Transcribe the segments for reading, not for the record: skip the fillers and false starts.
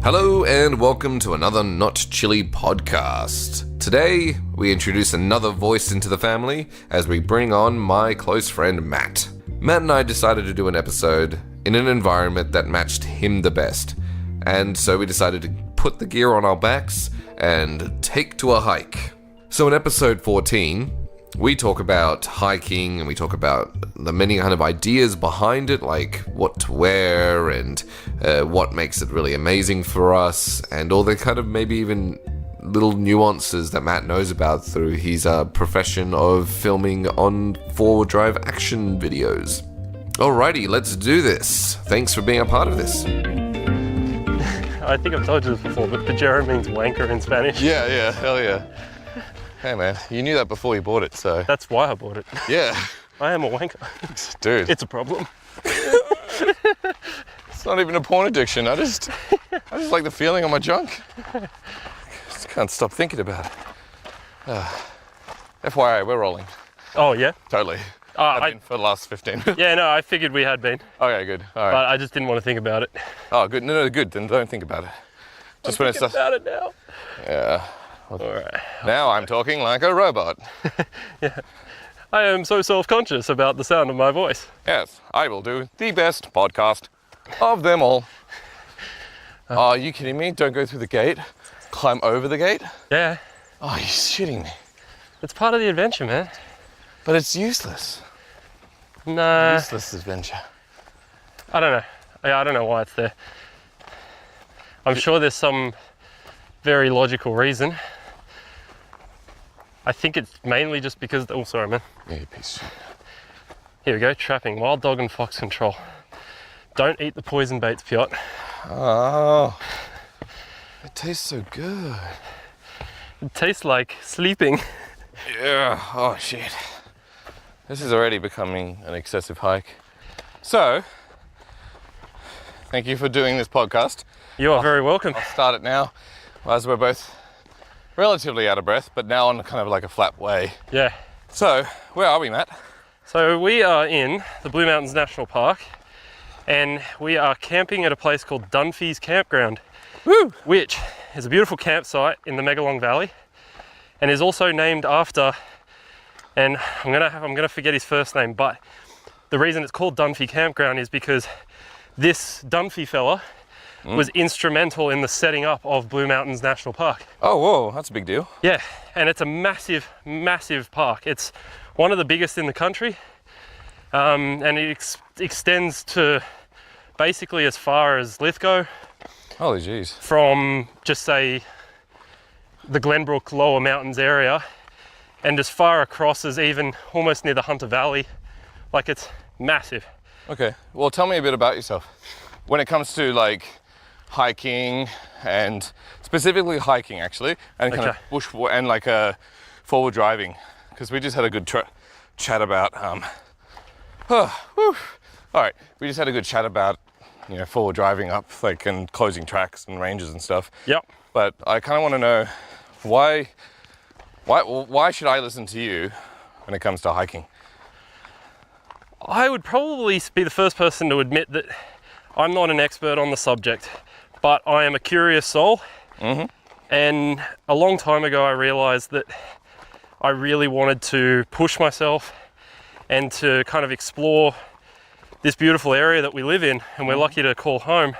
Hello and welcome to another Not Chilly podcast. Today, we introduce another voice into the family as we bring on my close friend Matt. Matt and I decided to do an episode in an environment that matched him the best. And so we decided to put the gear on our backs and take to a hike. So in episode 14, we talk about hiking and we talk about the many kind of ideas behind it, like what to wear and what makes it really amazing for us, and all the kind of maybe even little nuances that Matt knows about through his profession of filming on four-wheel drive action videos. Alrighty, let's do this. Thanks for being a part of this. I think I've told you this before, but pajero means wanker in Spanish. Yeah, hell yeah. Hey man, you knew that before you bought it, so... That's why I bought it. Yeah. I am a wanker. Dude. It's a problem. It's not even a porn addiction, I just like the feeling on my junk. Just can't stop thinking about it. FYI, we're rolling. Oh, yeah? Totally. I've been for the last 15 minutes. Yeah, no, I figured we had been. Okay, good. All right. But I just didn't want to think about it. Oh, good. No, good. Then don't think about it. Just I'm when it's thinking about it now. Yeah. All right. Now I'm talking like a robot. Yeah. I am so self-conscious about the sound of my voice. Yes, I will do the best podcast of them all. Are you kidding me? Don't go through the gate. Climb over the gate? Yeah. Oh, you're shitting me. It's part of the adventure, man. But it's useless. Nah. Useless adventure. I don't know. I don't know why it's there. I'm sure there's some very logical reason. I think it's mainly just because... Oh, sorry, man. Yeah, you piece of shit. Here we go. Trapping. Wild dog and fox control. Don't eat the poison baits, Piot. Oh. It tastes so good. It tastes like sleeping. Yeah. Oh, shit. This is already becoming an excessive hike. So, thank you for doing this podcast. You are very welcome. I'll start it now, as we're both relatively out of breath, but now on kind of like a flat way. Yeah. So, where are we, Matt? So we are in the Blue Mountains National Park, and we are camping at a place called Dunphy's Campground. Woo! Which is a beautiful campsite in the Megalong Valley, and is also named after, and I'm gonna forget his first name, but the reason it's called Dunphy Campground is because this Dunphy fella was instrumental in the setting up of Blue Mountains National Park. Oh, whoa, that's a big deal. Yeah, and it's a massive, massive park. It's one of the biggest in the country, and it extends to basically as far as Lithgow. Holy jeez. From just say the Glenbrook Lower Mountains area, and as far across as even almost near the Hunter Valley. Like, it's massive. Okay, well, tell me a bit about yourself. When it comes to like hiking, and specifically hiking actually, and kind of bush and like forward driving, because we just had a good chat about all right, we just had a good chat about, you know, forward driving up like and closing tracks and ranges and stuff. Yep. But I kind of want to know why should I listen to you when it comes to hiking? I would probably be the first person to admit that I'm not an expert on the subject, but I am a curious soul. Mm-hmm. And a long time ago, I realized that I really wanted to push myself and to kind of explore this beautiful area that we live in and we're lucky to call home.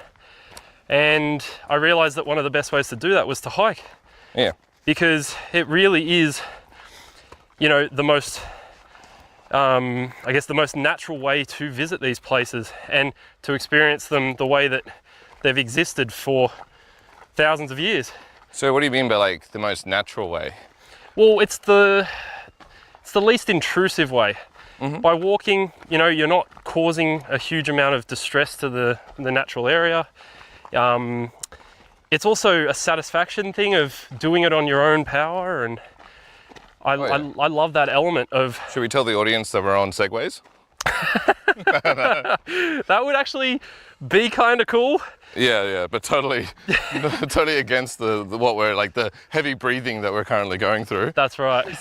And I realized that one of the best ways to do that was to hike. Yeah. Because it really is, you know, the most, I guess the most natural way to visit these places and to experience them the way that they've existed for thousands of years. So what do you mean by like the most natural way? Well, it's the least intrusive way. Mm-hmm. By walking, you know, you're not causing a huge amount of distress to the natural area. It's also a satisfaction thing of doing it on your own power, and I love that element of... Should we tell the audience that we're on segways? That would actually be kind of cool. Yeah, but totally against the what we're like the heavy breathing that we're currently going through. That's right.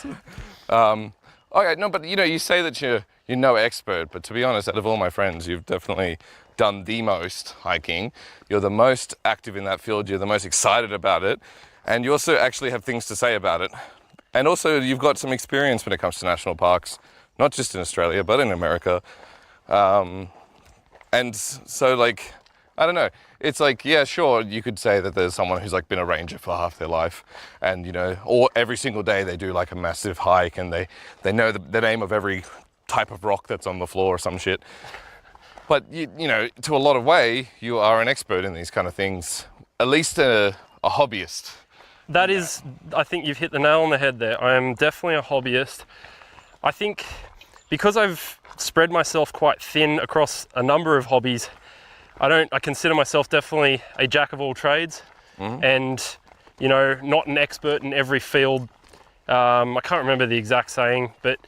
Okay, no, but you say that you're no expert, but to be honest, out of all my friends, you've definitely done the most hiking. You're the most active in that field. You're the most excited about it, and you also actually have things to say about it. And also, you've got some experience when it comes to national parks, not just in Australia, but in America. And so, like, I don't know. It's like, yeah, sure, you could say that there's someone who's like been a ranger for half their life, and or every single day they do like a massive hike, and they know the name of every type of rock that's on the floor or some shit. But to a lot of way, you are an expert in these kind of things, at least a hobbyist. That is, I think you've hit the nail on the head there. I am definitely a hobbyist. I think because I've spread myself quite thin across a number of hobbies, I consider myself definitely a jack of all trades, and not an expert in every field. I can't remember the exact saying, but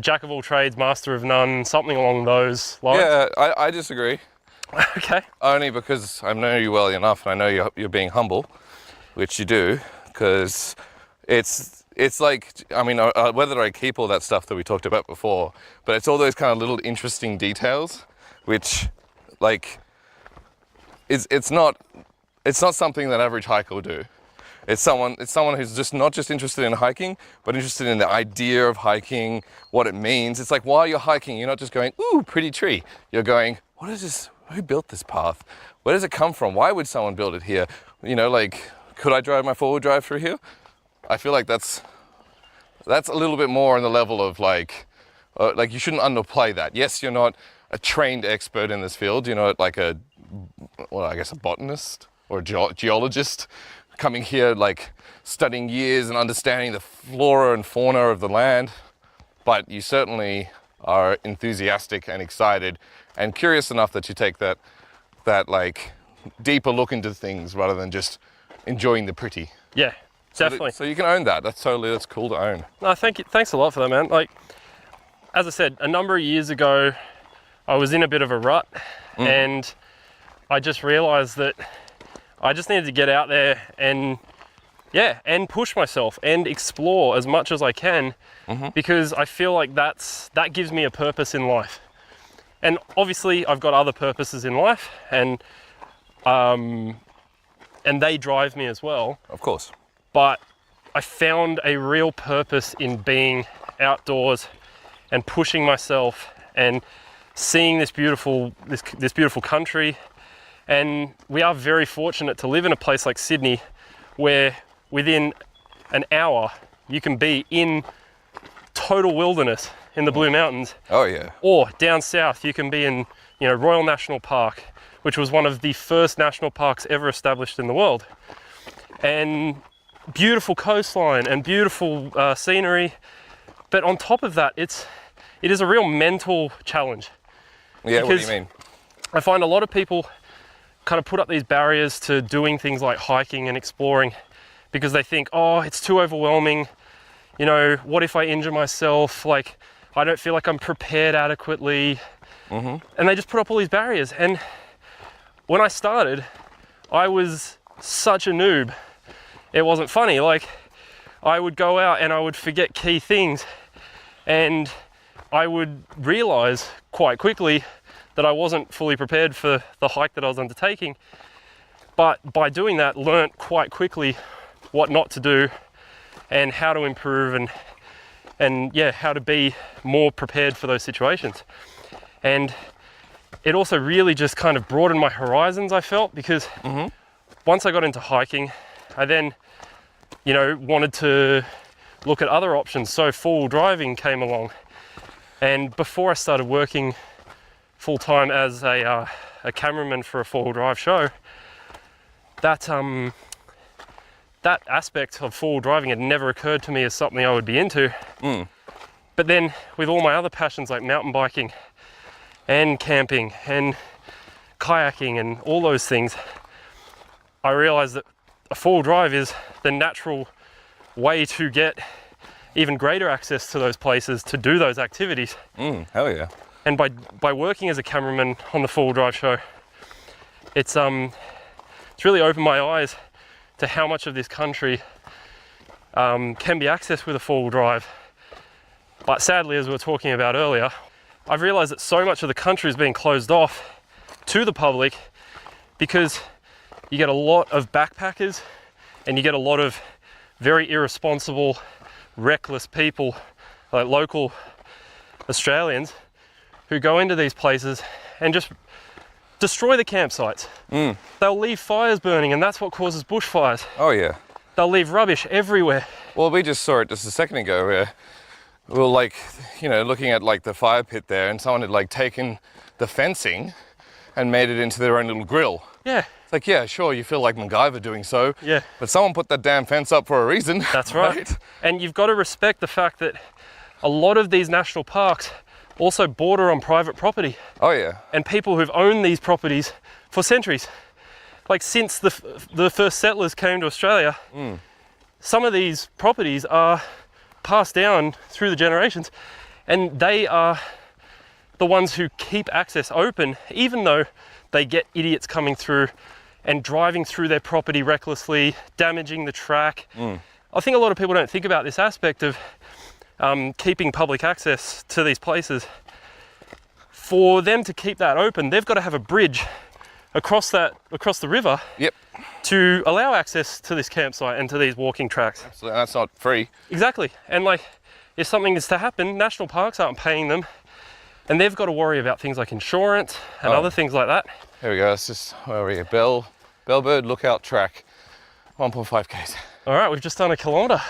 jack of all trades, master of none, something along those lines. Yeah, I disagree. Okay. Only because I know you well enough, and I know you're being humble, which you do, because it's like, I mean, whether I keep all that stuff that we talked about before, but it's all those kind of little interesting details, which, like, it's not something that average hiker will do. It's someone who's just not just interested in hiking, but interested in the idea of hiking, what it means. It's like, while you're hiking, you're not just going, ooh, pretty tree. You're going, what is this? Who built this path? Where does it come from? Why would someone build it here? Like, could I drive my four-wheel drive through here? I feel like that's a little bit more on the level of like you shouldn't underplay that. Yes, you're not a trained expert in this field. You're not like a botanist or a geologist coming here, like studying years and understanding the flora and fauna of the land. But you certainly are enthusiastic and excited and curious enough that you take that like deeper look into things rather than just enjoying the pretty. Yeah, definitely. So you can own that. That's cool to own. No, thank you. Thanks a lot for that, man. Like, as I said, a number of years ago, I was in a bit of a rut, and I just realized that I just needed to get out there and push myself and explore as much as I can, because I feel like that gives me a purpose in life. And obviously I've got other purposes in life, and they drive me as well. Of course. But I found a real purpose in being outdoors and pushing myself and seeing this beautiful country. And we are very fortunate to live in a place like Sydney, where within an hour you can be in total wilderness in the Blue Mountains. Oh yeah. Or down south you can be in Royal National Park, which was one of the first national parks ever established in the world. And beautiful coastline and beautiful scenery. But on top of that, it is a real mental challenge. Yeah, what do you mean? I find a lot of people kind of put up these barriers to doing things like hiking and exploring because they think, oh, it's too overwhelming. What if I injure myself? Like, I don't feel like I'm prepared adequately. And they just put up all these barriers. And when I started, I was such a noob. It wasn't funny. Like, I would go out and I would forget key things, and I would realize quite quickly that I wasn't fully prepared for the hike that I was undertaking. But by doing that, learnt quite quickly what not to do and how to improve and how to be more prepared for those situations. And it also really just kind of broadened my horizons, I felt, because once I got into hiking, I then, wanted to look at other options. So full driving came along. And before I started working full-time as a cameraman for a four-wheel drive show, that aspect of four-wheel driving had never occurred to me as something I would be into. But then with all my other passions like mountain biking and camping and kayaking and all those things, I realized that a four-wheel drive is the natural way to get even greater access to those places to do those activities. Hell yeah. And by working as a cameraman on the four-wheel drive show, it's really opened my eyes to how much of this country can be accessed with a four-wheel drive. But sadly, as we were talking about earlier, I've realized that so much of the country is being closed off to the public because you get a lot of backpackers and you get a lot of very irresponsible, reckless people, like local Australians, who go into these places and just destroy the campsites. They'll leave fires burning, and that's what causes bushfires. Oh yeah. They'll leave rubbish everywhere. Well, we just saw it just a second ago where we were like, you know, looking at like the fire pit there, and someone had like taken the fencing and made it into their own little grill. Yeah. It's like, yeah, sure, you feel like MacGyver doing so. Yeah. But someone put that damn fence up for a reason. That's right. And you've got to respect the fact that a lot of these national parks also border on private property. Oh yeah. And people who've owned these properties for centuries. Like since the first settlers came to Australia, some of these properties are passed down through the generations, and they are the ones who keep access open, even though they get idiots coming through and driving through their property recklessly, damaging the track. I think a lot of people don't think about this aspect of keeping public access to these places. For them to keep that open, they've got to have a bridge across the river. Yep. To allow access to this campsite and to these walking tracks. So that's not free. Exactly. And like, if something is to happen, national parks aren't paying them, and they've got to worry about things like insurance and other things like that. Here we go. It's just, where are we? Bellbird Lookout Track, 1.5 k's. All right, we've just done a kilometre.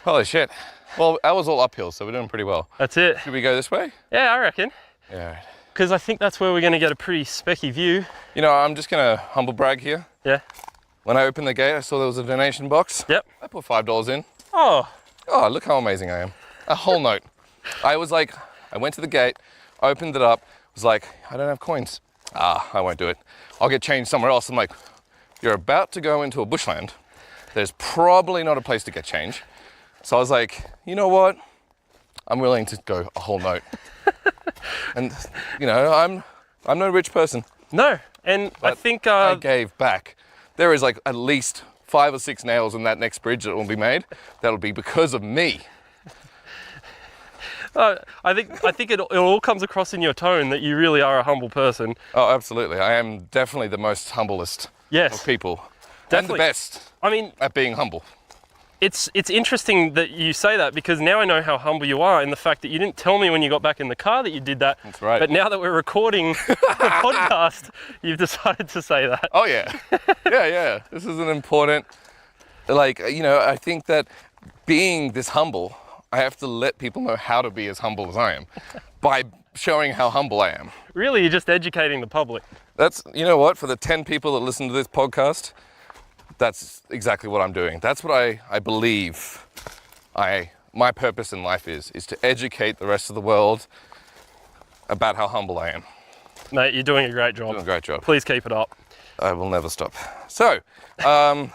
Holy shit. Well, that was all uphill, so we're doing pretty well. That's it. Should we go this way? Yeah, I reckon. Yeah. Right. Because I think that's where we're going to get a pretty specky view. You know, I'm just going to humble brag here. Yeah. When I opened the gate, I saw there was a donation box. Yep. I put $5 in. Oh. Oh, look how amazing I am. A whole note. I was like, I went to the gate, opened it up, was like, I don't have coins. I won't do it. I'll get changed somewhere else. I'm like, you're about to go into a bushland. There's probably not a place to get change. So I was like, you know what? I'm willing to go a whole note. And, you know, I'm no rich person. No, and But I think... I gave back. There is like at least 5 or 6 nails in that next bridge that will be made. That'll be because of me. I think it all comes across in your tone that you really are a humble person. Oh, absolutely. I am definitely the most humblest of people. Definitely. And the best I mean, at being humble. it's interesting that you say that, because now I know how humble you are, and the fact that you didn't tell me when you got back in the car that you did that. That's right. But now that we're recording the podcast, you've decided to say that. Oh, yeah. Yeah. This is an important, like, you know, I think that being this humble, I have to let people know how to be as humble as I am by showing how humble I am. Really, you're just educating the public. That's, you know what, for the 10 people that listen to this podcast, that's exactly what I'm doing. That's what I believe my purpose in life is to educate the rest of the world about how humble I am. Mate, you're doing a great job. Doing a great job. Please keep it up. I will never stop. So, I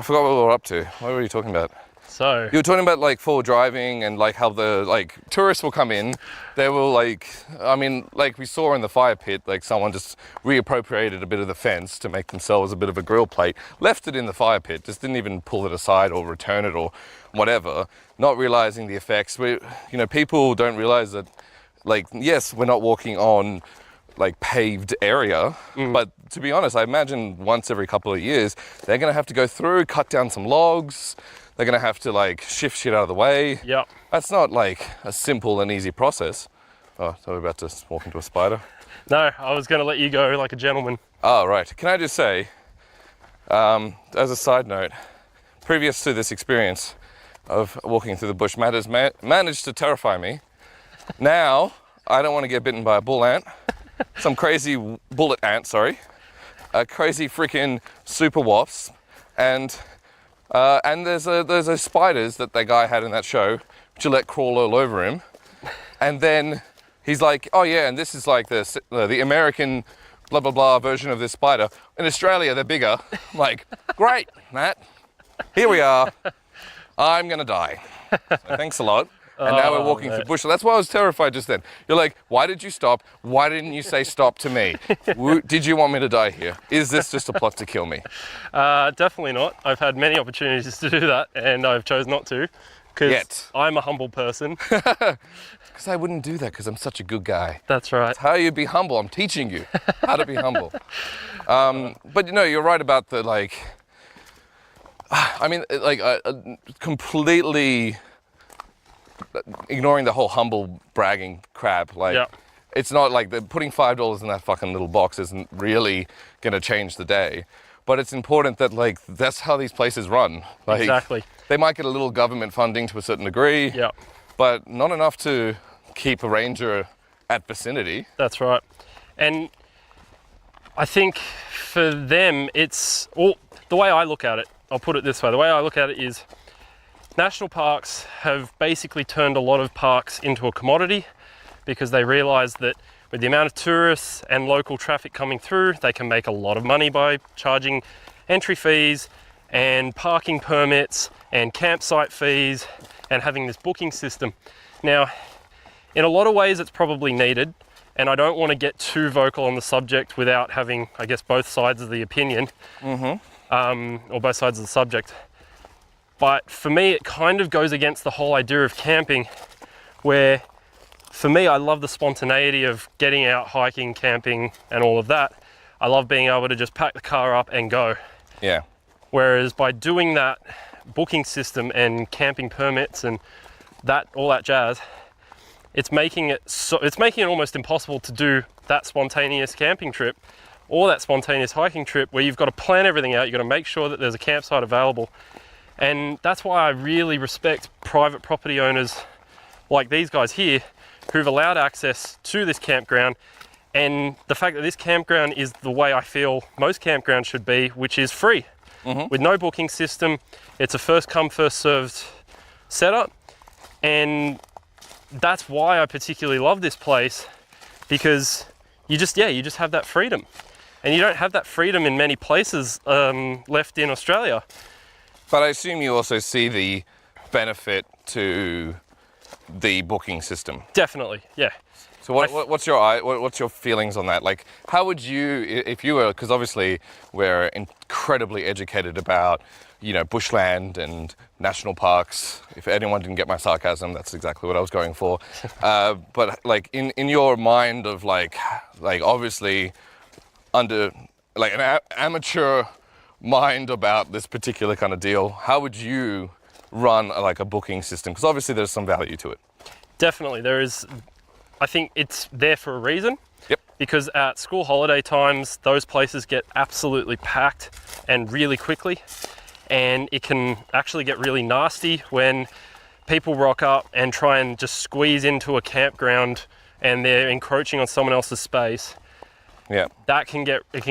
forgot what we were up to. What were you talking about? So, You were talking about like forward driving and like how the like tourists will come in. They will like, I mean, like we saw in the fire pit, like someone just reappropriated a bit of the fence to make themselves a bit of a grill plate, left it in the fire pit, just didn't even pull it aside or return it or whatever, not realizing the effects. People don't realize that, like, yes, we're not walking on like paved area, but to be honest, I imagine once every couple of years, they're gonna have to go through, cut down some logs. They're gonna have to like shift shit out of the way. yep. That's not like a simple and easy process. Oh, so we're about to walk into a spider. No, I was going to let you go like a gentleman. Oh, right. Can I just say, as a side note, previous to this experience of walking through the bush, Matt has managed to terrify me. Now, I don't want to get bitten by a bull ant, some crazy bullet ant, sorry, a crazy freaking super wasp, and there's those spiders that guy had in that show, which you let crawl all over him, and then he's like, oh yeah, and this is like the American blah blah blah version of this spider. In Australia, they're bigger. I'm like, great, Matt. Here we are. I'm gonna die. So thanks a lot. And now we're walking through bush. That's why I was terrified just then. You're like, why did you stop? Why didn't you say stop to me? Did you want me to die here? Is this just a plot to kill me? Definitely not. I've had many opportunities to do that, and I've chosen not to, because Yet. I'm a humble person. Because I wouldn't do that because I'm such a good guy. That's right. How you be humble. I'm teaching you how to be humble. But you're right about the completely ignoring the whole humble bragging crap. It's not like putting $5 in that fucking little box isn't really gonna change the day. But it's important that that's how these places run. Exactly. They might get a little government funding to a certain degree. Yeah. But not enough to keep a ranger at vicinity. That's right. And I think for them, the way I look at it, I'll put it this way, the way I look at it is national parks have basically turned a lot of parks into a commodity because they realize that with the amount of tourists and local traffic coming through, they can make a lot of money by charging entry fees and parking permits and campsite fees and having this booking system. Now, in a lot of ways, it's probably needed, and I don't want to get too vocal on the subject without having, I guess, both sides of the opinion, or both sides of the subject. But for me, it kind of goes against the whole idea of camping, where for me, I love the spontaneity of getting out, hiking, camping, and all of that. I love being able to just pack the car up and go. Yeah. Whereas by doing that booking system and camping permits and all that jazz, it's making it almost impossible to do that spontaneous camping trip or that spontaneous hiking trip where you've got to plan everything out. You've got to make sure that there's a campsite available. And that's why I really respect private property owners like these guys here who've allowed access to this campground, and the fact that this campground is the way I feel most campgrounds should be, which is free. With no booking system. It's a first come, first served setup. And that's why I particularly love this place, because you just have that freedom. And you don't have that freedom in many places left in Australia. But I assume you also see the benefit to the booking system. Definitely, yeah. So what's your feelings on that? Like, how would you, if you were, because obviously we're incredibly educated about, bushland and national parks. If anyone didn't get my sarcasm, that's exactly what I was going for. But in your mind of obviously under an amateur mind about this particular kind of deal, how would you run a booking system? Because obviously there's some value to it. Definitely, there is. I think it's there for a reason. Yep. Because at school holiday times, those places get absolutely packed and really quickly. And it can actually get really nasty when people rock up and try and just squeeze into a campground and they're encroaching on someone else's space. Yeah. It can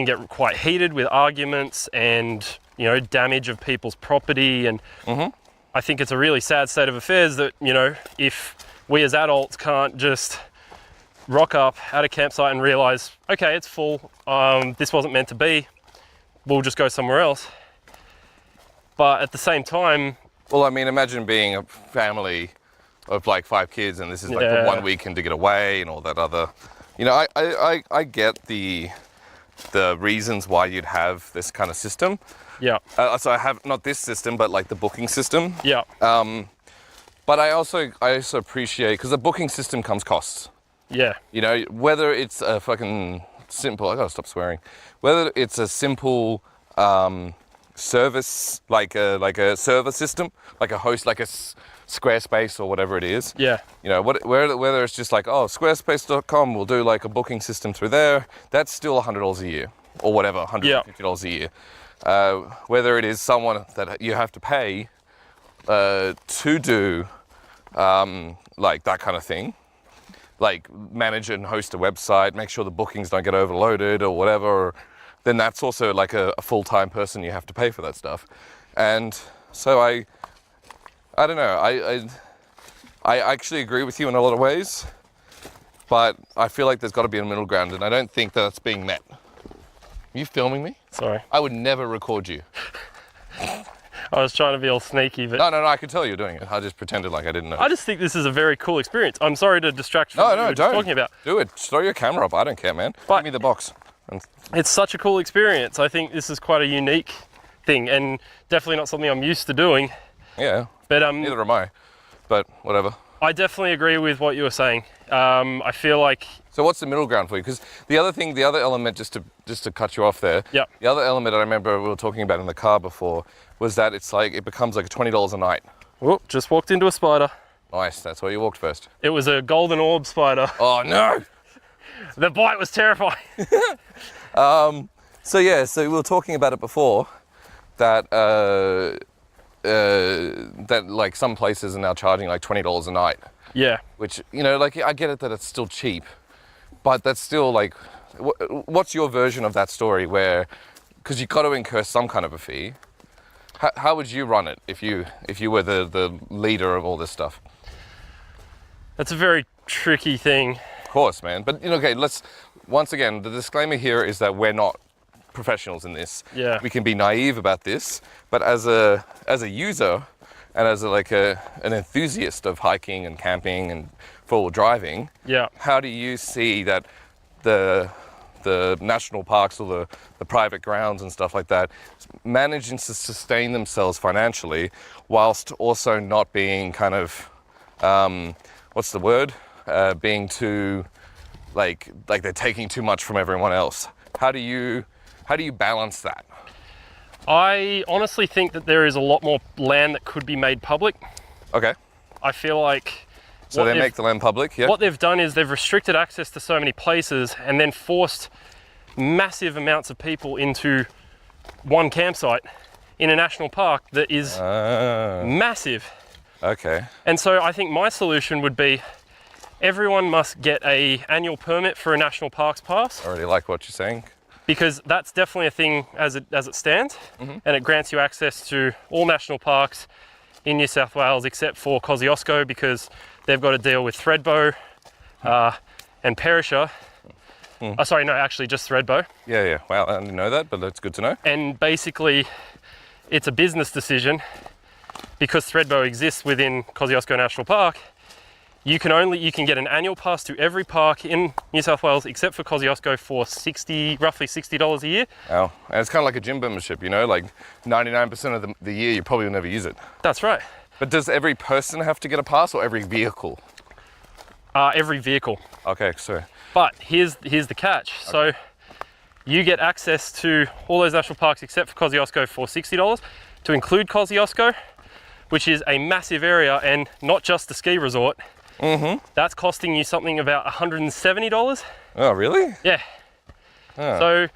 get quite heated with arguments and, damage of people's property. And I think it's a really sad state of affairs that, if we as adults can't just rock up at a campsite and realize, okay, it's full, this wasn't meant to be, we'll just go somewhere else. But at the same time... Well, I mean, imagine being a family of 5 kids and this is the 1 weekend to get away and all that other... I get the reasons why you'd have this kind of system. Yeah. So I have, not this system, but the booking system. Yeah. But I also appreciate, because the booking system comes costs. Yeah. Whether it's a fucking simple, I gotta stop swearing, whether it's a simple service, like a server system, like a host, like a Squarespace or whatever it is. Yeah. Whether it's just Squarespace.com, we'll do a booking system through there, that's still $100 a year or whatever, $150 a year. Whether it is someone that you have to pay to do that kind of thing, manage and host a website, make sure the bookings don't get overloaded or whatever, then that's also a full-time person you have to pay for that stuff. And so I don't know, I actually agree with you in a lot of ways, but I feel like there's got to be a middle ground, and I don't think that's being met. Are you filming me? Sorry. I would never record you. I was trying to be all sneaky, but... No, I could tell you were doing it. I just pretended like I didn't know. I just think this is a very cool experience. I'm sorry to distract you from what you were just talking about. Do it. Just throw your camera up. I don't care, man. Give me the box. It's such a cool experience. I think this is quite a unique thing and definitely not something I'm used to doing. Yeah, but neither am I. but whatever. I definitely agree with what you were saying. I feel like, So what's the middle ground for you? Because the other element, just to cut you off there. Yep. The other element I remember we were talking about in the car before was that it becomes like $20 a night. oh, just walked into a spider. Nice. That's where you walked first. It was a golden orb spider. Oh no. The bite was terrifying. So we were talking about it before, that that like some places are now charging like $20 a night. Yeah. Which, like, I get it that it's still cheap, but that's still like, what's your version of that story where, because you got to incur some kind of a fee. How would you run it if you were the leader of all this stuff? That's a very tricky thing. Of course, man. But, okay, once again, the disclaimer here is that we're not professionals in this. Yeah. We can be naive about this, but as a user and as an enthusiast of hiking and camping and four-wheel driving, Yeah. how do you see that the national parks or the private grounds and stuff like that managing to sustain themselves financially whilst also not being kind of what's the word? Being too like they're taking too much from everyone else. How do you balance that? I honestly think that there is a lot more land that could be made public. Okay. I feel like... So they make the land public, yeah? What they've done is they've restricted access to so many places and then forced massive amounts of people into one campsite in a national park that is massive. Okay. And so I think my solution would be everyone must get an annual permit for a national parks pass. I already like what you're saying. Because that's definitely a thing as it stands, and it grants you access to all national parks in New South Wales except for Kosciuszko, because they've got to deal with Thredbo and Perisher. Oh, sorry, no, actually just Thredbo. Yeah. Wow, I didn't know that, but that's good to know. And basically, it's a business decision because Thredbo exists within Kosciuszko National Park. You can get an annual pass to every park in New South Wales except for Kosciuszko for roughly $60 a year. Wow, and it's kind of like a gym membership, like 99% of the year you probably will never use it. That's right. But does every person have to get a pass or every vehicle? Every vehicle. Okay, so. But here's the catch. Okay. So you get access to all those national parks except for Kosciuszko for $60, to include Kosciuszko, which is a massive area and not just a ski resort. That's costing you something about $170. Oh, really? Yeah. Oh. So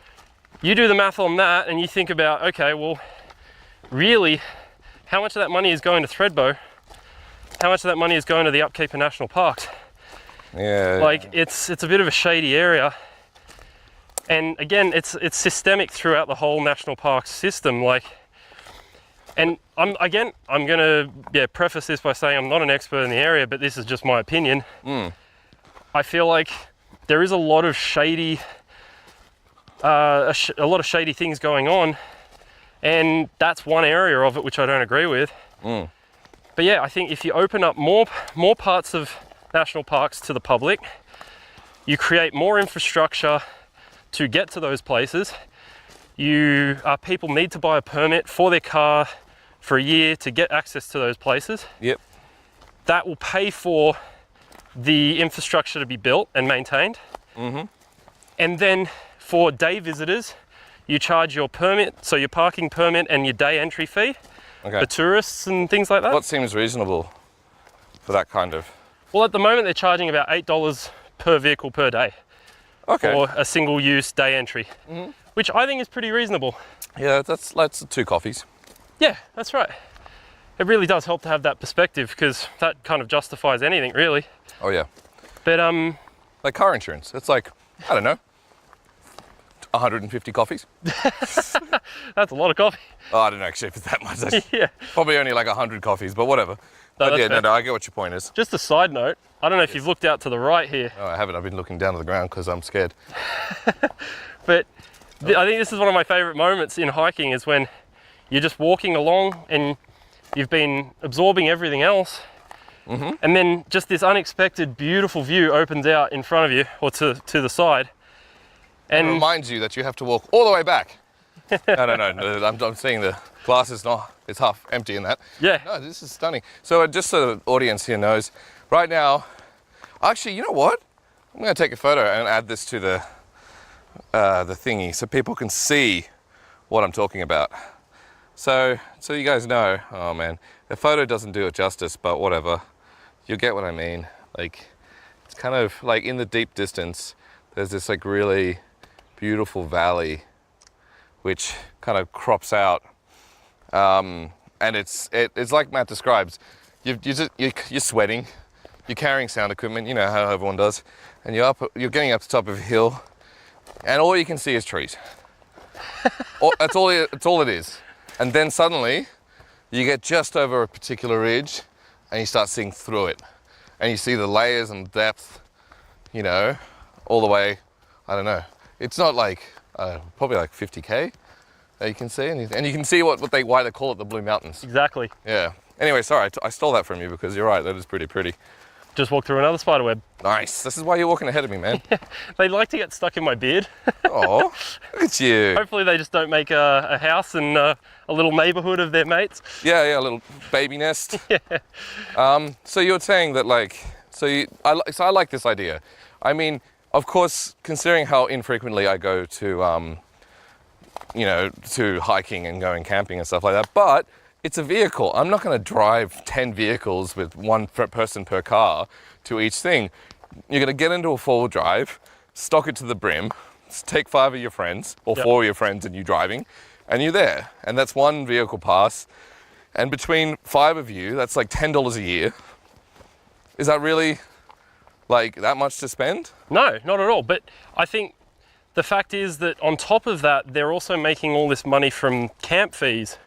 you do the math on that and you think about, okay, well, really, how much of that money is going to Thredbo? How much of that money is going to the upkeep of national parks? Yeah. Like, it's a bit of a shady area. And again, it's systemic throughout the whole national park system. And I'm gonna preface this by saying I'm not an expert in the area, but this is just my opinion. I feel like there is a lot of shady, a lot of shady things going on, and that's one area of it which I don't agree with. But yeah, I think if you open up more parts of national parks to the public, you create more infrastructure to get to those places. People need to buy a permit for their car for a year to get access to those places. Yep. That will pay for the infrastructure to be built and maintained. And then for day visitors, you charge your permit, so your parking permit and your day entry fee for tourists and things like that. What seems reasonable for that kind of? Well, at the moment they're charging about $8 per vehicle per day. For a single-use day entry, which I think is pretty reasonable. Yeah, that's 2 coffees. Yeah, that's right. It really does help to have that perspective because that kind of justifies anything, really. Oh yeah. But like car insurance, it's like, I don't know, 150 coffees. That's a lot of coffee. Oh, I don't know actually if it's that much. Yeah. Probably only like 100 coffees, but whatever. But yeah, no, I get what your point is. Just a side note, I don't know if you've looked out to the right here. Oh, I haven't. I've been looking down to the ground because I'm scared. But I think this is one of my favorite moments in hiking is when you're just walking along and you've been absorbing everything else. And then just this unexpected, beautiful view opens out in front of you or to the side. And it reminds you that you have to walk all the way back. No. I'm seeing the glass is not, it's half empty in that. Yeah. No, this is stunning. So just so the audience here knows, right now, actually, you know what? I'm going to take a photo and add this to the thingy so people can see what I'm talking about. So you guys know, oh man, the photo doesn't do it justice, but whatever. You'll get what I mean. Like, it's kind of like in the deep distance, there's this like really beautiful valley which kind of crops out. And it's like Matt describes, you're sweating, you're carrying sound equipment, you know how everyone does, and you're getting up to the top of a hill, and all you can see is trees. That's all it is. And then suddenly, you get just over a particular ridge, and you start seeing through it. And you see the layers and depth, you know, all the way, I don't know. It's not like, probably like 50K that you can see. And you can see why they call it the Blue Mountains. Exactly. Yeah. Anyway, sorry, I stole that from you because you're right, that is pretty pretty. Just walked through another spider web. Nice. This is why you're walking ahead of me, man. They like to get stuck in my beard. Oh, look at you. Hopefully they just don't make a house and a little neighborhood of their mates. Yeah, a little baby nest. Yeah. So you're saying that I like this idea. I mean, of course, considering how infrequently I go to, to hiking and going camping and stuff like that, but it's a vehicle. I'm not going to drive 10 vehicles with one person per car to each thing. You're going to get into a four-wheel drive, stock it to the brim, take 5 of your friends, or 4 of your friends and you driving, and you're there. And that's one vehicle pass. And between 5 of you, that's like $10 a year. Is that really like that much to spend? No, not at all. But I think the fact is that on top of that, they're also making all this money from camp fees.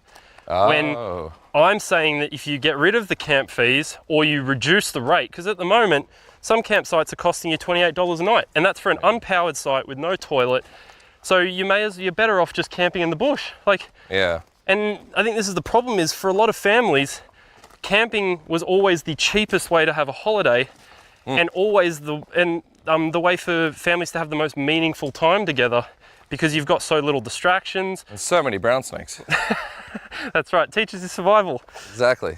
Oh. When I'm saying that if you get rid of the camp fees or you reduce the rate, because at the moment, some campsites are costing you $28 a night, and that's for an unpowered site with no toilet. So you're better off just camping in the bush. Yeah. And I think this is the problem is for a lot of families, camping was always the cheapest way to have a holiday and always the way for families to have the most meaningful time together because you've got so little distractions. And so many brown snakes. That's right, teaches you survival. Exactly.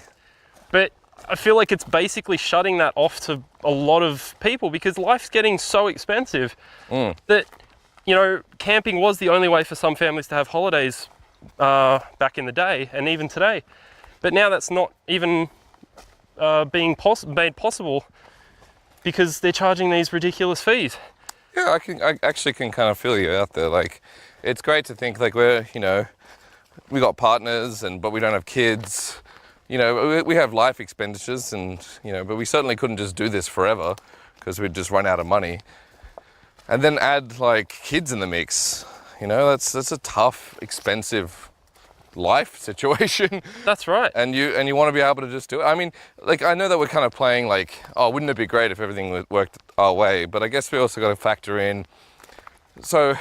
But I feel like it's basically shutting that off to a lot of people because life's getting so expensive that, camping was the only way for some families to have holidays back in the day and even today. But now that's not even being made possible because they're charging these ridiculous fees. Yeah, I actually can kind of feel you out there. Like, it's great to think like we got partners but we don't have kids. We have life expenditures but we certainly couldn't just do this forever because we'd just run out of money. And then add like kids in the mix, that's a tough, expensive life situation. That's right. And you want to be able to just do it. I mean, like, I know that we're kind of playing like, oh, wouldn't it be great if everything worked our way? But I guess we also got to factor in. So,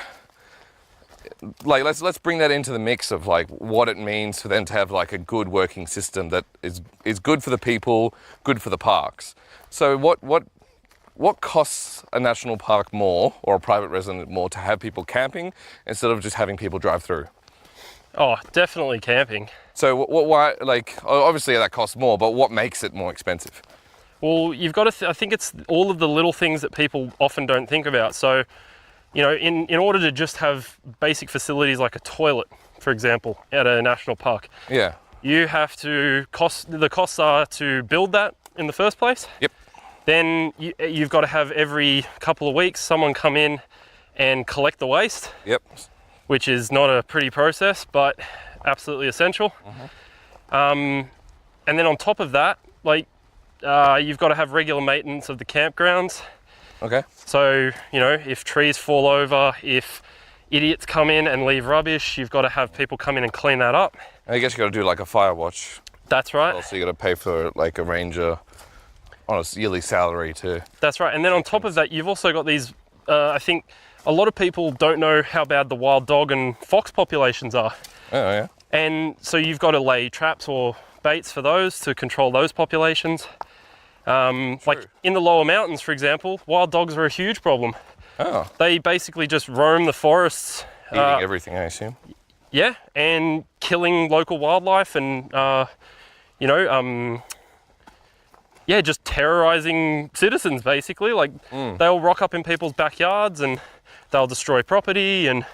like, let's bring that into the mix of like what it means for them to have like a good working system that is good for the people, good for the parks. So what costs a national park more or a private resident more to have people camping instead of just having people drive through? Oh, definitely camping. So why, like, obviously that costs more, but what makes it more expensive? Well, you've got to, I think it's all of the little things that people often don't think about. So, in order to just have basic facilities like a toilet, for example, at a national park. Yeah. You have to, the costs are to build that in the first place. Yep. Then you've got to have every couple of weeks someone come in and collect the waste. Yep. Which is not a pretty process, but absolutely essential. And then on top of that, you've got to have regular maintenance of the campgrounds. Okay. So, if trees fall over, if idiots come in and leave rubbish, you've got to have people come in and clean that up. I guess you got to do like a fire watch. That's right. Also, you got to pay for like a ranger on a yearly salary too. That's right. And then on top of that, you've also got these, I think, a lot of people don't know how bad the wild dog and fox populations are. Oh, yeah. And so you've got to lay traps or baits for those to control those populations. Like in the lower mountains, for example, wild dogs are a huge problem. Oh. They basically just roam the forests. Eating everything, I assume. Yeah, and killing local wildlife and, just terrorizing citizens, basically. Like, they'll rock up in people's backyards and they'll destroy property, and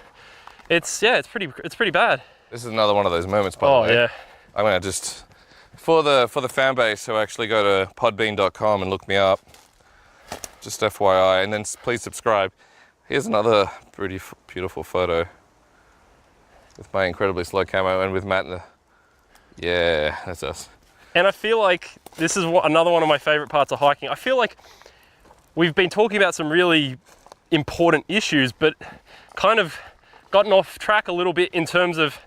it's pretty bad. This is another one of those moments, by the way. Yeah. I'm gonna just, for the fan base who actually go to podbean.com and look me up, just FYI, and then please subscribe. Here's another pretty beautiful photo with my incredibly slow camo and with Matt. Yeah, that's us. And I feel like this is another one of my favorite parts of hiking. I feel like we've been talking about some really important issues, but kind of gotten off track a little bit in terms of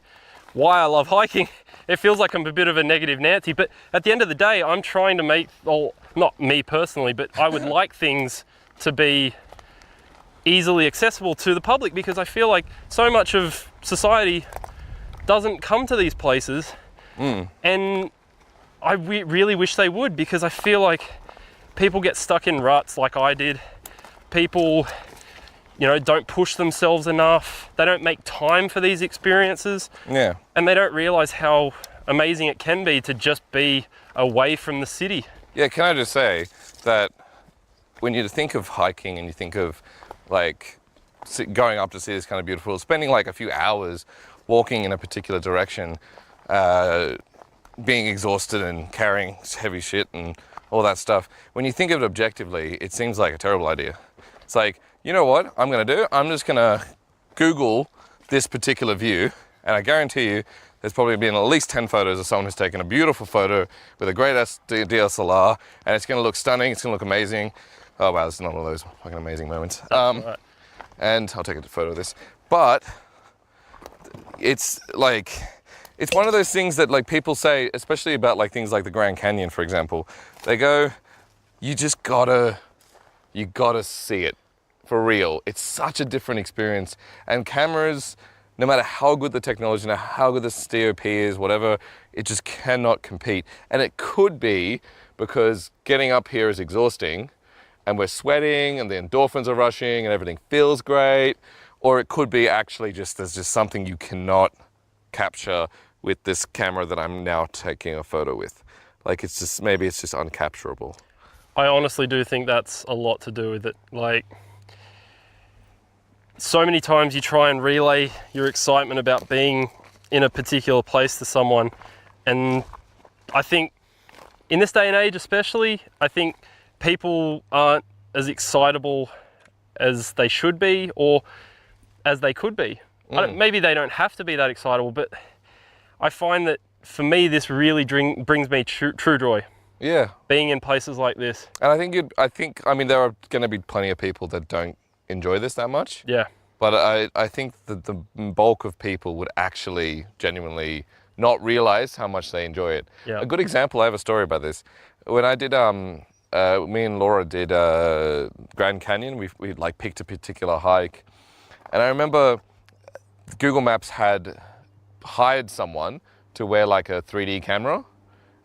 why I love hiking. It feels like I'm a bit of a negative Nancy, but at the end of the day, I'm trying to make, well, not me personally, but I would like things to be easily accessible to the public, because I feel like so much of society doesn't come to these places, and I really wish they would, because I feel like people get stuck in ruts like I did. People, don't push themselves enough. They don't make time for these experiences. Yeah. And they don't realize how amazing it can be to just be away from the city. Yeah, can I just say that when you think of hiking and you think of like going up to see this kind of beautiful, spending like a few hours walking in a particular direction, being exhausted and carrying heavy shit and all that stuff, when you think of it objectively, it seems like a terrible idea. It's like, you know what I'm gonna do? I'm just gonna Google this particular view, and I guarantee you there's probably been at least 10 photos of someone who's taken a beautiful photo with a great DSLR, and it's gonna look stunning, it's gonna look amazing. Oh wow, this is not one of those fucking amazing moments. Right. And I'll take a photo of this. But it's like, it's one of those things that like people say, especially about like things like the Grand Canyon, for example. They go, you gotta see it for real. It's such a different experience. And cameras, no matter how good the technology, no matter how good the DOP is, whatever, it just cannot compete. And it could be because getting up here is exhausting and we're sweating and the endorphins are rushing and everything feels great. Or it could be actually just, there's just something you cannot capture with this camera that I'm now taking a photo with. Like it's just, maybe it's just uncapturable. I honestly do think that's a lot to do with it. Like, so many times you try and relay your excitement about being in a particular place to someone, and I think in this day and age especially, I think people aren't as excitable as they should be or as they could be. Maybe they don't have to be that excitable, but I find that for me this really brings me true joy. Yeah. Being in places like this. And I mean, there are going to be plenty of people that don't enjoy this that much. Yeah. But I think that the bulk of people would actually genuinely not realize how much they enjoy it. Yeah. A good example, I have a story about this. When I did, me and Laura did Grand Canyon, we like picked a particular hike. And I remember Google Maps had hired someone to wear like a 3D camera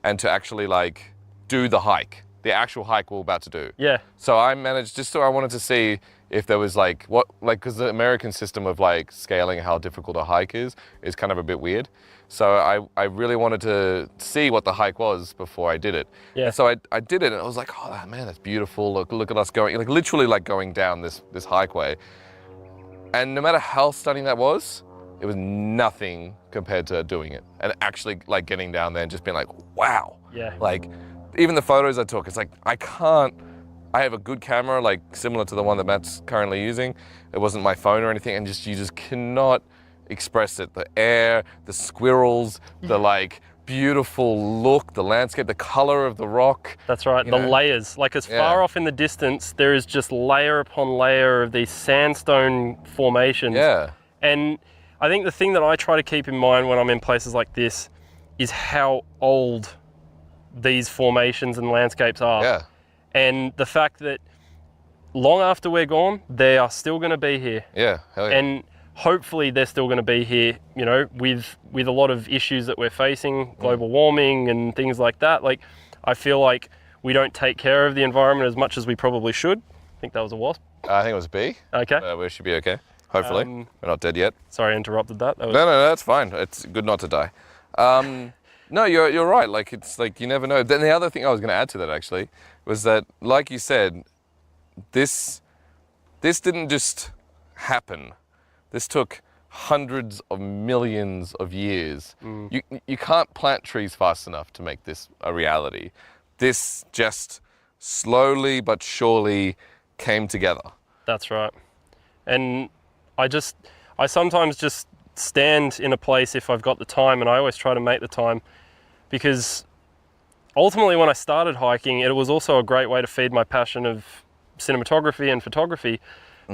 and to actually like do the hike, the actual hike we're about to do. Yeah. So I managed, I wanted to see if there was like, because the American system of like scaling how difficult a hike is kind of a bit weird. So I really wanted to see what the hike was before I did it. Yeah. And so I did it and I was like, oh man, that's beautiful. Look at us going, like literally like going down this hikeway. And no matter how stunning that was, it was nothing compared to doing it and actually like getting down there and just being like, wow. Yeah. Like even the photos I took, it's like, I have a good camera, like similar to the one that Matt's currently using. It wasn't my phone or anything. And you just cannot express it. The air, the squirrels, the like beautiful look, the landscape, the color of the rock. That's right, the layers. Like as far off in the distance, there is just layer upon layer of these sandstone formations. Yeah. And I think the thing that I try to keep in mind when I'm in places like this is how old these formations and landscapes are. Yeah. And the fact that long after we're gone, they are still going to be here. Yeah, hell yeah. And hopefully they're still going to be here, with a lot of issues that we're facing, global warming and things like that. Like, I feel like we don't take care of the environment as much as we probably should. I think that was a wasp. I think it was a bee. Okay. We should be okay. Hopefully. We're not dead yet. Sorry I interrupted that. No, that's fine. It's good not to die. No, you're right. Like, it's like you never know. Then the other thing I was going to add to that, actually, was that, like you said, this didn't just happen. This took hundreds of millions of years. You can't plant trees fast enough to make this a reality. This just slowly but surely came together. That's right. And I sometimes just stand in a place if I've got the time, and I always try to make the time, because ultimately when I started hiking, it was also a great way to feed my passion of cinematography and photography,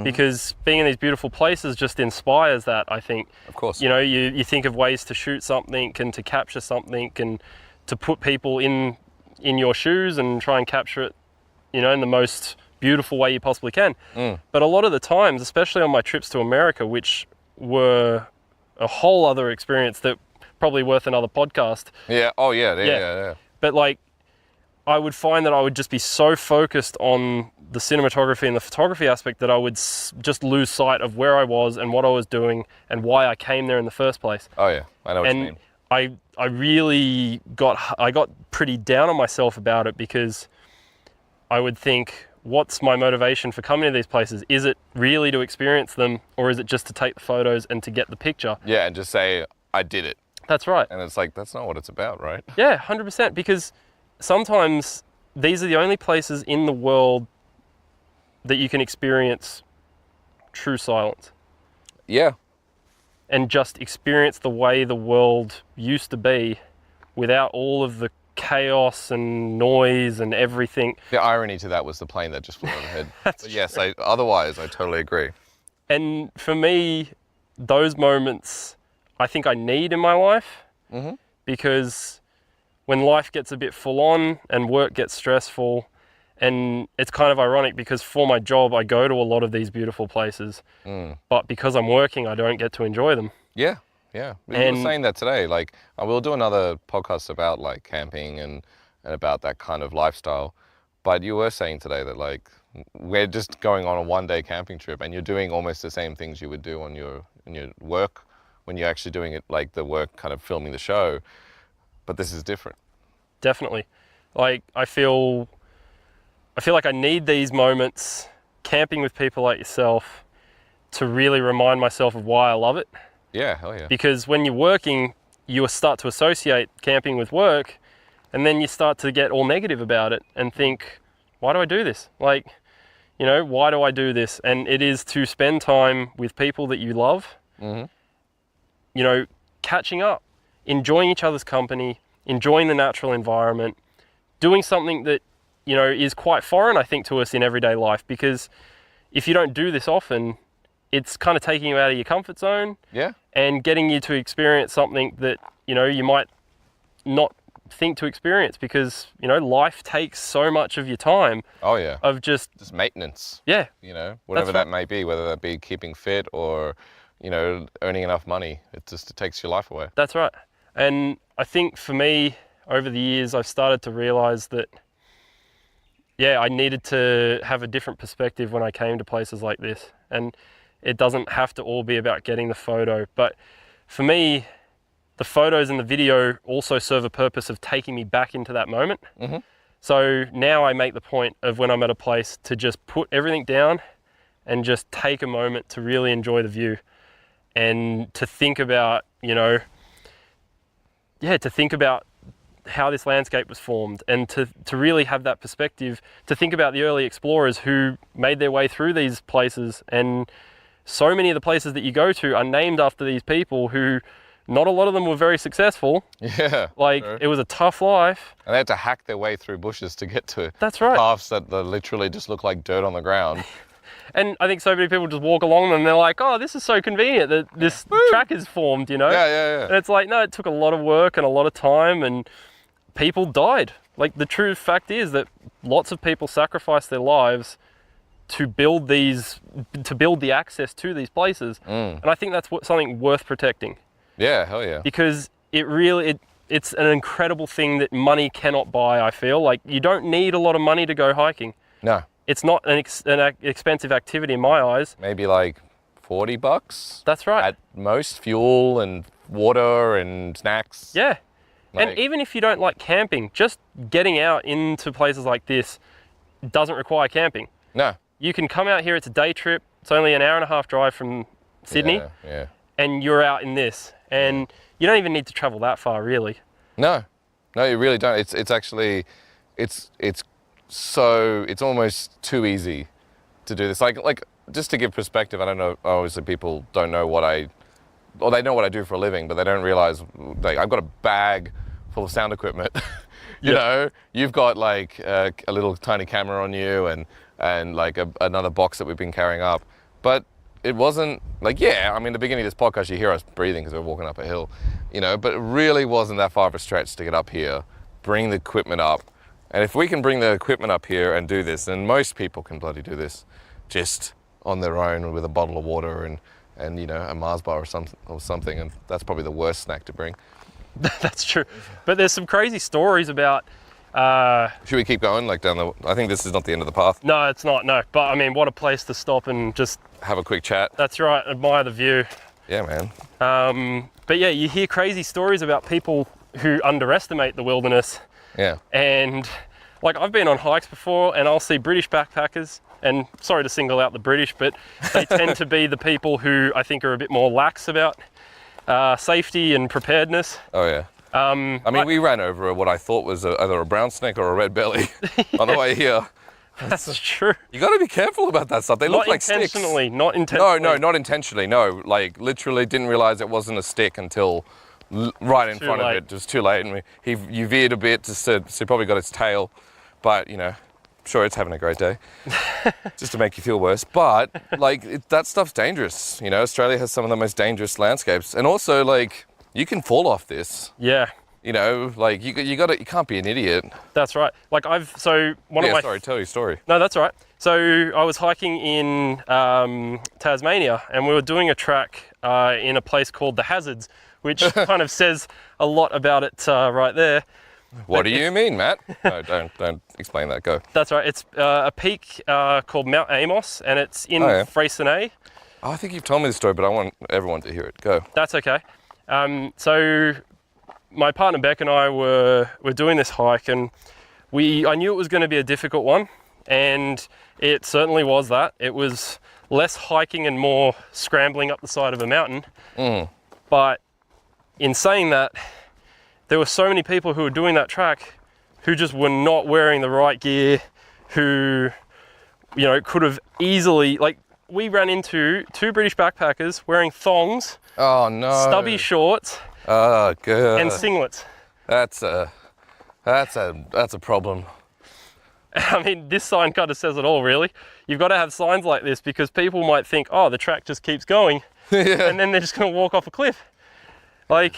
because being in these beautiful places just inspires that, I think. Of course. You know, you think of ways to shoot something and to capture something and to put people in your shoes and try and capture it, you know, in the most beautiful way you possibly can. But a lot of the times, especially on my trips to America, which were a whole other experience that probably worth another podcast. Yeah. Oh, yeah. But like, I would find that I would just be so focused on the cinematography and the photography aspect that I would just lose sight of where I was and what I was doing and why I came there in the first place. Oh, yeah. I know what you mean. I really got pretty down on myself about it, because I would think, what's my motivation for coming to these places? Is it really to experience them, or is it just to take the photos and to get the picture? Yeah, and just say, I did it. That's right. And it's like, that's not what it's about, right? Yeah, 100%. Because sometimes these are the only places in the world that you can experience true silence. Yeah. And just experience the way the world used to be without all of the chaos and noise and everything. The irony to that was the plane that just flew overhead. But yes, otherwise, I totally agree. And for me, those moments, I think I need in my life, because when life gets a bit full on and work gets stressful, and it's kind of ironic because for my job, I go to a lot of these beautiful places, but because I'm working, I don't get to enjoy them. Yeah. Yeah. You were saying that today. Like, we'll do another podcast about like camping and about that kind of lifestyle. But you were saying today that like, we're just going on a 1-day camping trip and you're doing almost the same things you would do on your work when you're actually doing it, like the work kind of filming the show. But this is different. Definitely. Like, I feel like I need these moments camping with people like yourself to really remind myself of why I love it. Yeah, hell yeah. Because when you're working, you start to associate camping with work, and then you start to get all negative about it and think, why do I do this? Like, you know, why do I do this? And it is to spend time with people that you love, you know, catching up, enjoying each other's company, enjoying the natural environment, doing something that, you know, is quite foreign, I think, to us in everyday life, because if you don't do this often, it's kind of taking you out of your comfort zone. Yeah. And getting you to experience something that, you know, you might not think to experience, because, you know, life takes so much of your time. Oh yeah. Of just maintenance. Yeah. You know, whatever that may be, whether that be keeping fit or, you know, earning enough money. It takes your life away. That's right. And I think for me, over the years, I've started to realize that, yeah, I needed to have a different perspective when I came to places like this. And it doesn't have to all be about getting the photo. But for me, the photos and the video also serve a purpose of taking me back into that moment. So now I make the point of, when I'm at a place, to just put everything down and just take a moment to really enjoy the view and to think about, you know, to think about how this landscape was formed, and to really have that perspective, to think about the early explorers who made their way through these places. And so many of the places that you go to are named after these people who, not a lot of them were very successful. Yeah. Like, it was a tough life. And they had to hack their way through bushes to get to That's right. paths that literally just look like dirt on the ground. And I think so many people just walk along them and they're like, oh, this is so convenient that this track is formed, you know? Yeah. And it's like, no, it took a lot of work and a lot of time, and people died. Like, the true fact is that lots of people sacrificed their lives to build the access to these places. And I think that's something worth protecting. Yeah, hell yeah. Because it's an incredible thing that money cannot buy, I feel. Like, you don't need a lot of money to go hiking. No. It's not an expensive activity in my eyes. Maybe like $40. That's right. At most, fuel and water and snacks. Yeah. Like- And even if you don't like camping, just getting out into places like this doesn't require camping. No. You can come out here, it's a day trip, it's only an hour and a half drive from Sydney, Yeah. and you're out in this. And you don't even need to travel that far, really. No, you really don't. It's actually, it's almost too easy to do this. Like just to give perspective, I don't know, obviously people don't know or they know what I do for a living, but they don't realize, like, I've got a bag full of sound equipment. You know, you've got like a little tiny camera on you and like another box that we've been carrying up. But it wasn't like, I mean, the beginning of this podcast, you hear us breathing because we're walking up a hill, you know, but it really wasn't that far of a stretch to get up here, bring the equipment up. And if we can bring the equipment up here and do this, then most people can bloody do this just on their own with a bottle of water and you know, a Mars bar or something. And that's probably the worst snack to bring. That's true. But there's some crazy stories about... Should we keep going, like down the... I think this is not the end of the path. No, it's not, no. But I mean, what a place to stop and just... Have a quick chat. That's right, admire the view. Yeah, man. But yeah, you hear crazy stories about people who underestimate the wilderness. Yeah. And like, I've been on hikes before and I'll see British backpackers, and sorry to single out the British, but they tend to be the people who I think are a bit more lax about safety and preparedness. Oh, yeah. I mean, we ran over what I thought was either a brown snake or a red belly on the way here. That's true. You got to be careful about that stuff. They look like sticks. Not intentionally. No, not intentionally. No, like literally didn't realize it wasn't a stick until right in front of it. It was too late, and you veered a bit, so it probably got its tail. But you know, sure, it's having a great day, just to make you feel worse. But like that stuff's dangerous. You know, Australia has some of the most dangerous landscapes, and also like you can fall off this. Yeah. You know, like you can't be an idiot. That's right. Like sorry, tell your story. No, that's all right. So I was hiking in Tasmania, and we were doing a track in a place called the Hazards, which kind of says a lot about it right there. What do you mean, Matt? No, don't explain that. Go. That's right. It's a peak called Mount Amos, and it's in Freycinet. Oh, I think you've told me this story, but I want everyone to hear it. Go. That's okay. So my partner Beck and I were doing this hike, and I knew it was going to be a difficult one, and it certainly was that. It was less hiking and more scrambling up the side of a mountain. But in saying that, there were so many people who were doing that track who just were not wearing the right gear, who, you know, could have easily, like, we ran into 2 British backpackers wearing thongs, oh no, stubby shorts, oh god, and singlets. That's a problem. I mean, this sign kind of says it all, really. You've got to have signs like this because people might think, oh, the track just keeps going, and then they're just going to walk off a cliff. Like,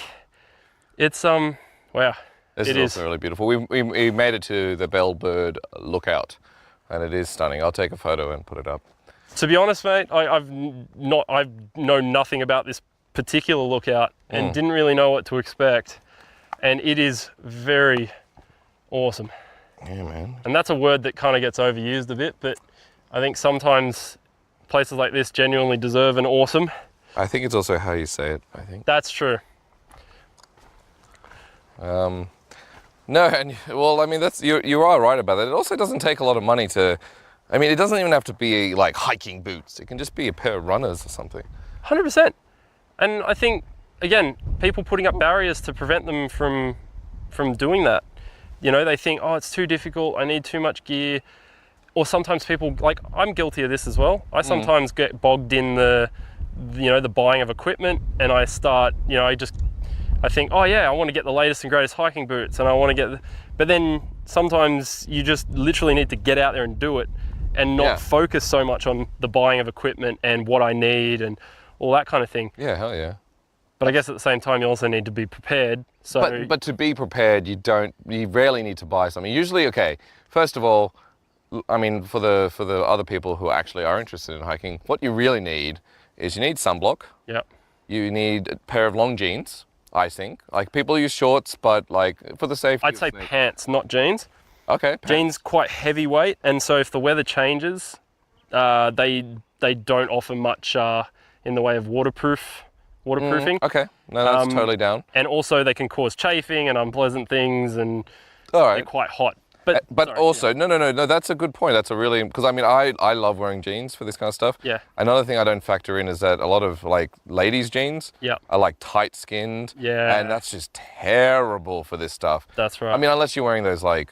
it's wow. This is also really beautiful. We made it to the Bellbird Lookout, and it is stunning. I'll take a photo and put it up. To be honest, mate, I've known nothing about this particular lookout and didn't really know what to expect, and it is very awesome. Yeah, man. And that's a word that kind of gets overused a bit, but I think sometimes places like this genuinely deserve an awesome. I think it's also how you say it, I think. That's true. No, and well, I mean, you are right about that. It also doesn't take a lot of money to, I mean, it doesn't even have to be like hiking boots. It can just be a pair of runners or something. 100%. And I think, again, people putting up barriers to prevent them from doing that. You know, they think, oh, it's too difficult, I need too much gear. Or sometimes people, like, I'm guilty of this as well. I sometimes get bogged in the buying of equipment, and I start, I think, oh yeah, I want to get the latest and greatest hiking boots, and I want to but then sometimes you just literally need to get out there and do it, and not focus so much on the buying of equipment and what I need and all that kind of thing. Yeah, hell yeah. But I guess at the same time, you also need to be prepared. So, but to be prepared, you rarely need to buy something. Usually, okay, first of all, I mean, for the other people who actually are interested in hiking, what you really need is you need sunblock. Yeah. You need a pair of long jeans, I think. Like, people use shorts, but like for the safety. I'd say pants, not jeans. Okay. Pants. Jeans quite heavyweight, and so if the weather changes, they don't offer much in the way of waterproofing. Okay, no, that's totally down. And also they can cause chafing and unpleasant things, and All they're right. quite hot. But sorry, also, no, that's a good point. That's a really, because I mean, I love wearing jeans for this kind of stuff. Yeah. Another thing I don't factor in is that a lot of like ladies' jeans are like tight skinned. Yeah. And that's just terrible for this stuff. That's right. I mean, unless you're wearing those like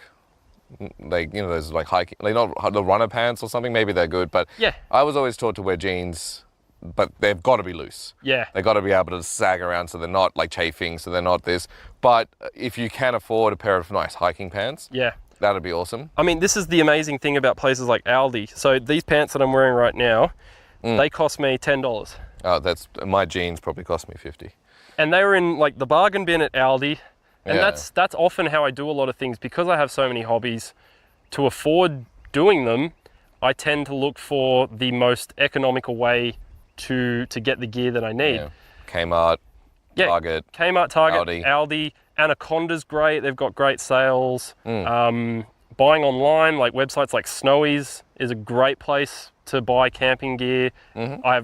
those like hiking, like not the runner pants or something, maybe they're good. But Yeah. I was always taught to wear jeans, but they've got to be loose. Yeah. They've got to be able to sag around so they're not like chafing, so they're not this. But if you can afford a pair of nice hiking pants, Yeah. that'd be awesome. I mean, this is the amazing thing about places like Aldi. So these pants that I'm wearing right now, they cost me $10. Oh, that's my jeans probably cost me 50. And they were in like the bargain bin at Aldi. And Yeah. that's often how I do a lot of things, because I have so many hobbies. To afford doing them, I tend to look for the most economical way to get the gear that I need. Yeah. Kmart, Target, Kmart, Target, Aldi. Anaconda's great. They've got great sales. Buying online, like websites like S2E14 is a great place to buy camping gear.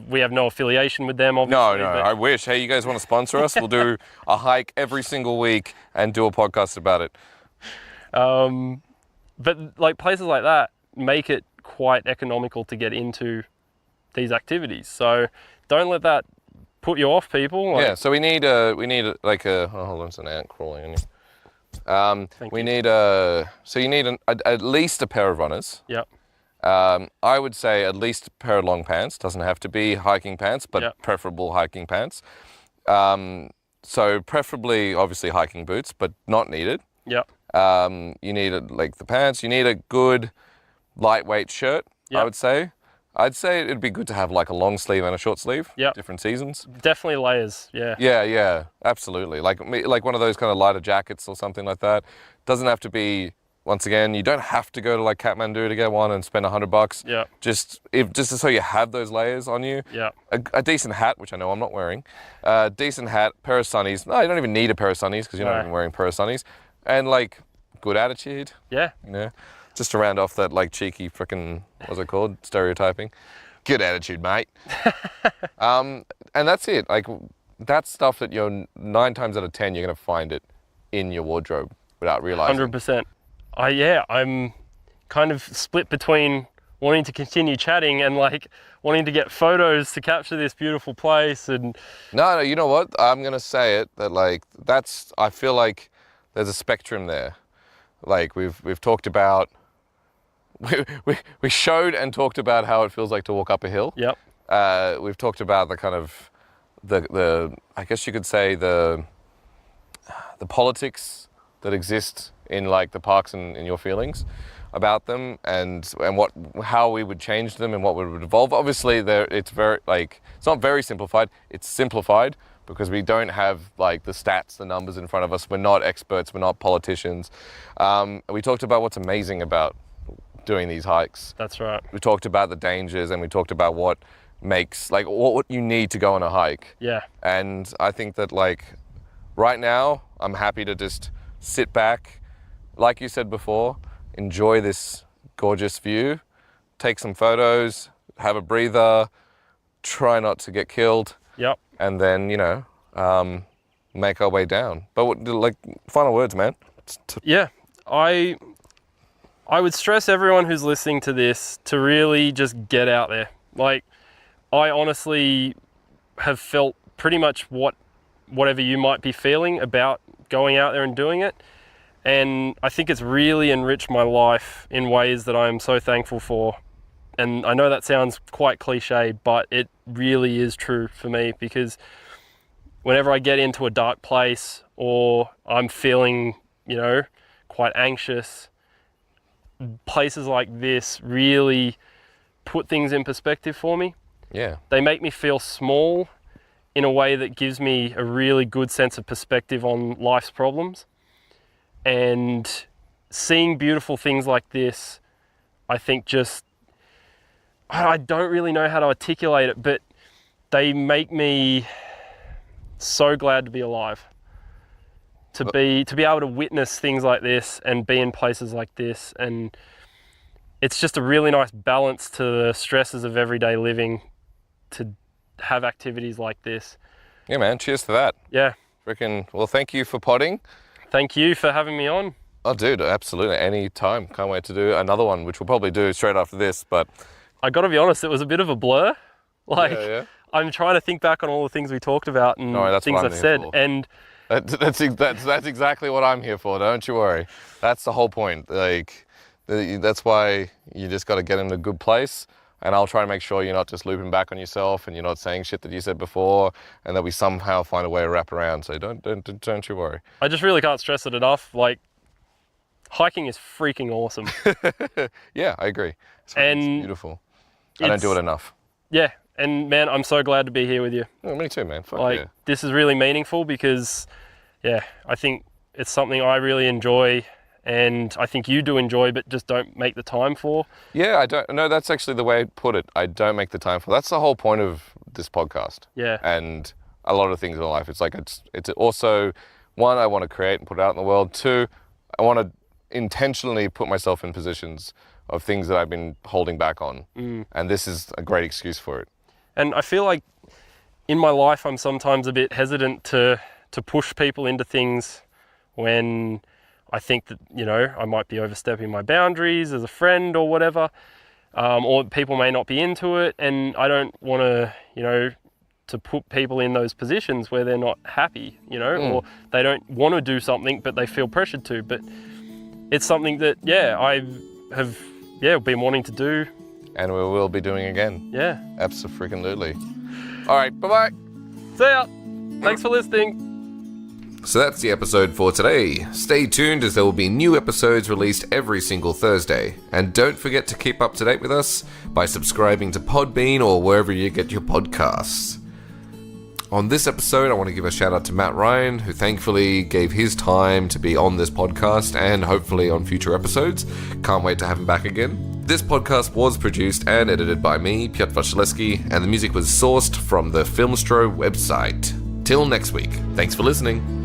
We have no affiliation with them, obviously. No, I wish. Hey, you guys want to sponsor us? We'll do a hike every single week and do a podcast about it. But like places like that make it quite economical to get into these activities. So don't let that put you off, people. Like, Yeah, so we need oh, hold on, there's an ant crawling in here. We need so you need at least a pair of runners. Yep. I would say at least a pair of long pants. Doesn't have to be hiking pants, but preferable hiking pants. So preferably, obviously, hiking boots, but not needed. Yep. You need like the pants. You need a good lightweight shirt. I would say. I'd say it'd be good to have like a long sleeve and a short sleeve. Yep. Different seasons. Definitely layers. Yeah. Yeah, absolutely. Like one of those kind of lighter jackets or something like that. Doesn't have to be. Once again, you don't have to go to like Kathmandu to get one and spend $100. Yeah. Just so you have those layers on you. Yeah. A decent hat, which I know I'm not wearing. Decent hat, pair of sunnies. No, you don't even need a pair of sunnies because you're not even wearing a pair of sunnies. And like good attitude. Yeah. You know, just to round off that like cheeky frickin', what's it called? Stereotyping. Good attitude, mate. And that's it. Like that's stuff that you're 9 times out of 10 you're gonna find it in your wardrobe without realizing. 100%. I'm kind of split between wanting to continue chatting and like wanting to get photos to capture this beautiful place. And no, you know what? I'm gonna say it that like I feel like there's a spectrum there. Like we've talked about, we showed and talked about how it feels like to walk up a hill. Yep. We've talked about the kind of the I guess you could say the politics that exist in like the parks and in your feelings about them and how we would change them and what would evolve. Obviously it's very like, it's not very simplified, it's simplified because we don't have like the stats, the numbers in front of us. We're not experts, we're not politicians. We talked about what's amazing about doing these hikes. That's right. We talked about the dangers and we talked about what makes, like what you need to go on a hike. Yeah. And I think that like right now, I'm happy to just sit back, like you said before, enjoy this gorgeous view, take some photos, have a breather, try not to get killed. Yep. And then, make our way down. But like, final words, man. Yeah, I would stress everyone who's listening to this to really just get out there. Like, I honestly have felt pretty much whatever you might be feeling about going out there and doing it. And I think it's really enriched my life in ways that I'm so thankful for. And I know that sounds quite cliche, but it really is true for me, because whenever I get into a dark place or I'm feeling, quite anxious, places like this really put things in perspective for me. Yeah. They make me feel small in a way that gives me a really good sense of perspective on life's problems. And seeing beautiful things like this, I think I don't really know how to articulate it, but they make me so glad to be alive. To be able to witness things like this and be in places like this. And it's just a really nice balance to the stresses of everyday living to have activities like this. Yeah, man. Cheers to that. Yeah. Freaking, well, thank you for podding. Thank you for having me on. Oh, dude, absolutely. Any time. Can't wait to do another one, which we'll probably do straight after this. But I got to be honest, it was a bit of a blur. Like, yeah. I'm trying to think back on all the things we talked about and that's things what I'm I've here said. for. And that's exactly what I'm here for. Don't you worry. That's the whole point. Like, that's why you just got to get in a good place. And I'll try to make sure you're not just looping back on yourself and you're not saying shit that you said before, and that we somehow find a way to wrap around. So don't you worry. I just really can't stress it enough. Like, hiking is freaking awesome. Yeah, I agree. It's beautiful. I don't do it enough. Yeah, and man, I'm so glad to be here with you. Oh, me too, man. Fuck like, yeah. This is really meaningful because, yeah, I think it's something I really enjoy, and I think you do enjoy, but just don't make the time for. Yeah, I don't. No, that's actually the way I put it. I don't make the time for. That's the whole point of this podcast. Yeah. And a lot of things in life. It's like it's also, one, I want to create and put it out in the world. Two, I want to intentionally put myself in positions of things that I've been holding back on. And this is a great excuse for it. And I feel like in my life, I'm sometimes a bit hesitant to push people into things when I think that, you know, I might be overstepping my boundaries as a friend or whatever, or people may not be into it. And I don't want to, you know, to put people in those positions where they're not happy, you know, or they don't want to do something, but they feel pressured to. But it's something that, I have been wanting to do. And we will be doing again. Yeah. Absolutely. All right, bye-bye. See ya. Thanks for listening. So that's the episode for today. Stay tuned as there will be new episodes released every single Thursday. And don't forget to keep up to date with us by subscribing to Podbean or wherever you get your podcasts. On this episode, I want to give a shout out to Matt Ryan, who thankfully gave his time to be on this podcast and hopefully on future episodes. Can't wait to have him back again. This podcast was produced and edited by me, Piotr Wasilewski, and the music was sourced from the Filmstro website. Till next week, thanks for listening.